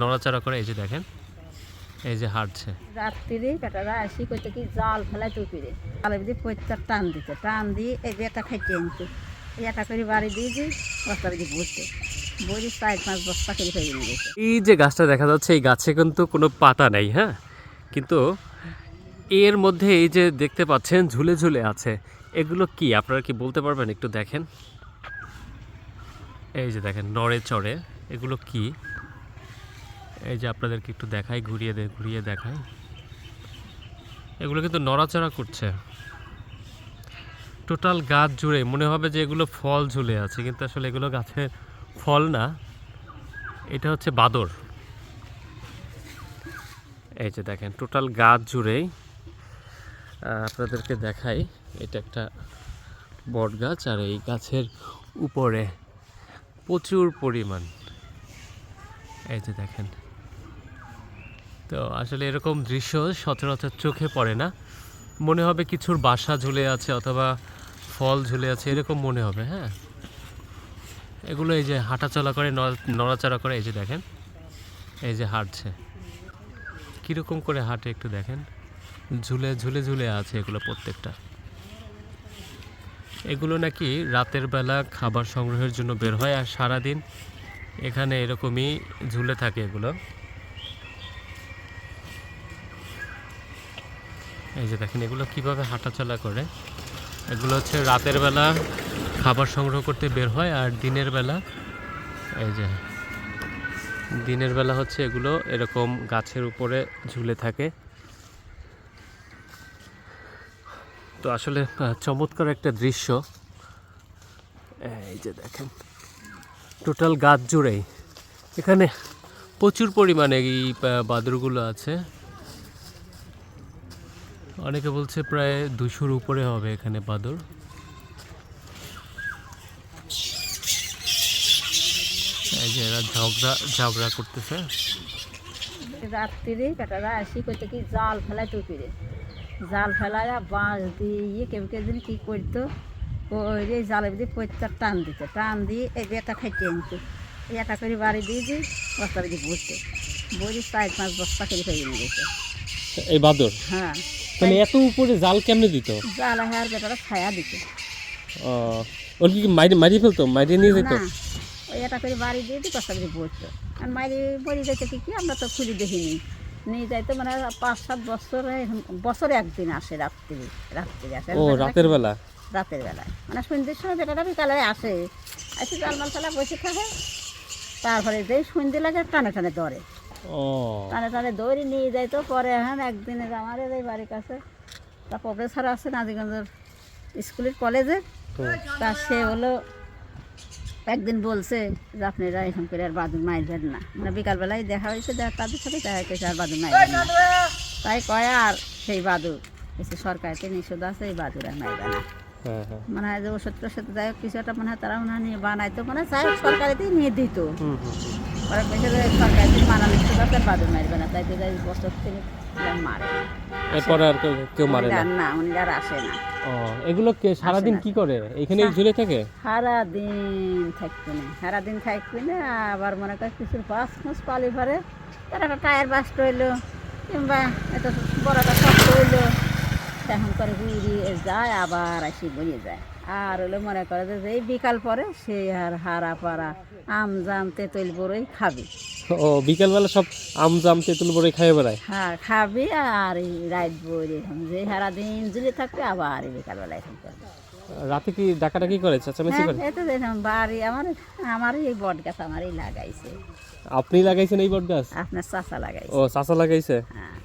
নড়াচড়া করে, এই যে দেখেন, এই যে হাঁটছে। রাত্রি বেটারা আসি কইতে কি জাল ফেলাই টুপিরে জালের দিয়ে পৈতার টান দিয়ে এই যে এটা খাইতে আনতো এটা করে বাড়ি দিয়ে দিই বস্তা দিয়ে বসতে বড়ি 4-5 বস্তা করে ফেলে নিয়ে গেছে। এই যে গাছটা দেখা যাচ্ছে, এই গাছে কিন্তু কোনো পাতা নেই, হ্যাঁ, কিন্তু এর মধ্যে এই যে দেখতে পাচ্ছেন ঝুলে ঝুলে আছে, এগুলো কি আপনারা কি বলতে পারবেন? একটু দেখেন, এই যে দেখেন নড়ে চড়ে, এগুলো কি? এই যে আপনাদেরকে একটু দেখাই, ঘুরিয়ে দেখাই, এগুলো কিন্তু নড়াচড়া করছে টোটাল গাছ জুড়ে। মনে হবে যে এগুলো ফল ঝুলে আছে, কিন্তু আসলে এগুলো গাছের ফল না, এটা হচ্ছে বাদর। এই যে দেখেন টোটাল গাছ জুড়েই, আপনাদেরকে দেখাই, এটা একটা বট গাছ, আর এই গাছের উপরে প্রচুর পরিমাণ, এই যে দেখেন। তো আসলে এরকম দৃশ্য সচরাচর চোখে পড়ে না, মনে হবে কিছুর বাসা ঝুলে আছে অথবা ফল ঝুলে আছে, এরকম মনে হবে। হ্যাঁ, এগুলো এই যে হাঁটাচলা করে, নড়াচড়া করে, এই যে দেখেন, এই যে হাঁটছে, কীরকম করে হাঁটে একটু দেখেন, ঝুলে আছে এগুলো প্রত্যেকটা। এগুলো নাকি রাতের বেলা খাবার সংগ্রহের জন্য বের হয়, আর সারাদিন এখানে এরকমই ঝুলে থাকে এগুলো। এই যে দেখেন এগুলো কিভাবে হাঁটাচলা করে, এগুলো হচ্ছে রাতের বেলা খাবার সংগ্রহ করতে বের হয়, আর দিনের বেলা, এই যে দিনের বেলা হচ্ছে এগুলো এরকম গাছের উপরে ঝুলে থাকে। তো আসলে চমৎকার একটা দৃশ্য। এই যে দেখেন টোটাল গাছ জুড়েই এখানে প্রচুর পরিমাণে এই বাদুড়গুলো আছে। অনেকে বলছে প্রায় 200-র উপরে হবে এখানে বাদুড়। এই যে এরা ঝগড়া করতেছে। রাত্রি বেটারা আসি কইতে কি জাল ফেলাই টুপিরে জাল ফেলায় বাঁশ দিয়ে কেউ দিন কী করতো ওই যে জালের দিয়ে পৈতার টান দিয়ে এই যে এটা খাইতে আনতো এটা করে বাড়ি দিয়ে দিই বস্তা দিয়ে বসতে বড়ি 4-5 বস্তা করে ফেলে নিয়ে গেছে। এই বাদর, হ্যাঁ, মানে এত উপরে জাল কেমনে দিত? জাল আর বেটারা ছায়া দিত। ওর কি মারি ফেলতো, মারিয়ে নিয়ে যেত? না, ওই এটা করে বাড়ি দিয়ে দিই বস্তা দিয়ে বসতো। আর মারি বড়ি যাইতে কি আমরা তো খুলি দেখিনি, নিয়ে যাইতো মানে 5-7 বছরে একদিন আসে রাত্রি আসে। ও রাতের বেলা মানে সন্ধ্যের সময় বেটাটা বিকালে আসে, এসে জালমাল ফেলা বসে থাকে, তারপরে যেই সন্ধ্যে লাগে টানে ধরে, টানে দৌড়ি নিয়ে যাইতো। পরে হ্যাঁ একদিনে আমার এই বাড়ির কাছে তা প্রফেসর আছে নাজিগঞ্জের স্কুলের কলেজে, তা সে হলো একদিন বলছে যে আপনারা এখন করে আর বাদুর মারবেন না, মানে বিকালবেলায় দেখা হয়েছে, তাদের সাথে দেখা হয়েছে আর বাদুর মারবেন না, তাই কয়। আর সেই বাদুর এসে সরকারিতে নিষেধ আছে, এই বাদুর আর মারবে না। মনে হয় যে ওষুধ টষুধ যাই হোক কিছু একটা মনে হয় তারা মনে হয় নিয়ে বানাইতো, মানে যাই হোক সরকারিতেই নিয়ে দিত। পরে পেশে সরকারিতে মানা নিষেধ আছে, বাদুর মারবে না, তাই তো যাই বছর থেকে মারে। এরপরে আর কেউ মারে না, উনি আর আসে না। এগুলো সারাদিন কি করে এখানে ঝুলে থাকে? সারাদিন থাকবে না, আবার মনে কর কিছুর বাস মুস পালি ভরে, তার একটা টায়ার বাস্ট হইলো কিংবা একটা বড় একটা শক্ত হইলো, এখন করে ঘুরিয়ে যায় আবার আসি বইয়ে যায়। আর হলো মনে করে যে এই বিকাল পরে সে আর হারা পাড়া আম জাম তেঁতুল বড়ই খাবি। ও বিকালবেলা সব আম জাম তেঁতুল বড়ই খাই বেড়ায়? হ্যাঁ, খাবি আর এই রাত বই এরকম যে সারাদিন জুড়ে থাকবে, আবার বিকালবেলা এরকম করবে। রাতে কি ডাকাডাকি করে, চেঁচামেচি করে? এই তো দেখলাম বাড়ি আমারই এই বট গাছ আমারই লাগাইছে। আপনি লাগাইছেন এই বট গাছ? আপনার চাচা লাগাইছে। ও চাচা লাগাইছে। হ্যাঁ।